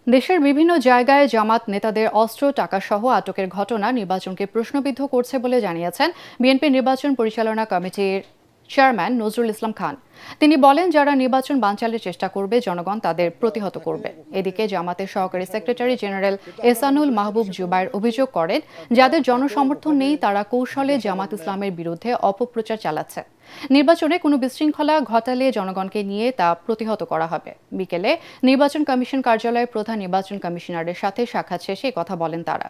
দেশের বিভিন্ন জায়গায় জামাত নেতাদের অস্ত্র টাকাসহ আটকের ঘটনা নির্বাচনকে প্রশ্নবিদ্ধ করছে বলে জানিয়েছেন বিএনপি নির্বাচন পরিচালনা কমিটির চেয়ারম্যান নজরুল ইসলাম খান। তিনি বলেন, যারা নির্বাচন বানচালের চেষ্টা করবে জনগণ তাদের প্রতিহত করবে। এদিকে জামাতের সহকারী সেক্রেটারি জেনারেল এহসানুল মাহবুব জুবায়ের অভিযোগ করেন, যাদের জনসমর্থন নেই তারা কৌশলে জামাত ইসলামের বিরুদ্ধে অপপ্রচার চালাচ্ছে। নির্বাচনে কোনো বিশৃঙ্খলা ঘটালে জনগণকে নিয়ে তা প্রতিহত করা হবে। বিকেলে নির্বাচন কমিশন কার্যালয়ে প্রধান নির্বাচন কমিশনারের সাথে সাক্ষাৎ শেষে কথা বলেন তারা।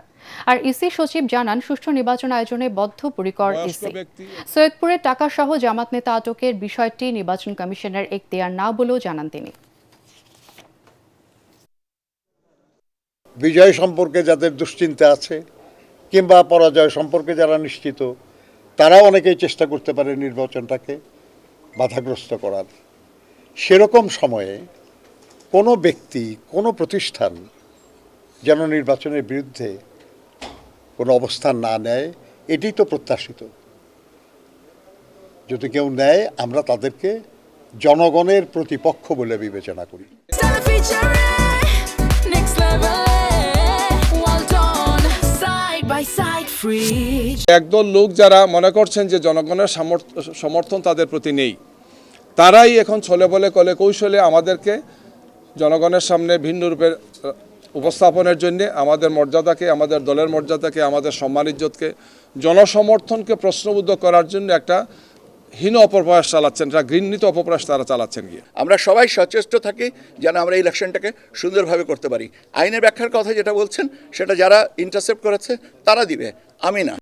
আর ইসি সচিব জানান, সুষ্ঠু নির্বাচন আয়োজনে বদ্ধপরিকর ইসি। সৈয়দপুরের টাকাসহ জামাত নেতা আটকের বিষয়টি নির্বাচন কমিশনের এখতিয়ার না বলেও জানান তিনি। বিজয় সম্পর্কে যাদের দুশ্চিন্তা আছে কিংবা পরাজয় সম্পর্কে যারা নিশ্চিত, তারা অনেকেই চেষ্টা করতে পারে নির্বাচনটাকে বাধাগ্রস্ত করার। সেরকম সময়ে কোনো ব্যক্তি, কোনো প্রতিষ্ঠান যেন নির্বাচনের বিরুদ্ধে কোনো অবস্থান না নেয়, এটি তো প্রত্যাশিত। যদি কেউ নেয়, আমরা তাদেরকে জনগণের প্রতিপক্ষ বলে বিবেচনা করি। একদল লোক যারা মনে করছেন যে জনগণের সমর্থন তাদের প্রতি নেই, তারাই এখন ছলে বলে কলে কৌশলে আমাদেরকে জনগণের সামনে ভিন্ন রূপে উপস্থাপনের জন্য আমাদের মর্যাদাকে, আমাদের দলের মর্যাদাকে, আমাদের সম্মান ইজ্জতকে, জনসমর্থনকে প্রশ্নবুদ্ধ করার জন্য একটা হীন অপপ্রয়াস চালাচ্ছেন, একটা ঘৃণিত অপপ্রয়াস তারা চালাচ্ছেন গিয়ে। আমরা সবাই সচেষ্ট থাকি যেন আমরা ইলেকশনটাকে সুন্দরভাবে করতে পারি। আইনের ব্যাখ্যার কথা যেটা বলছেন সেটা যারা ইন্টারসেপ্ট করেছে তারা দিবে, আমি না।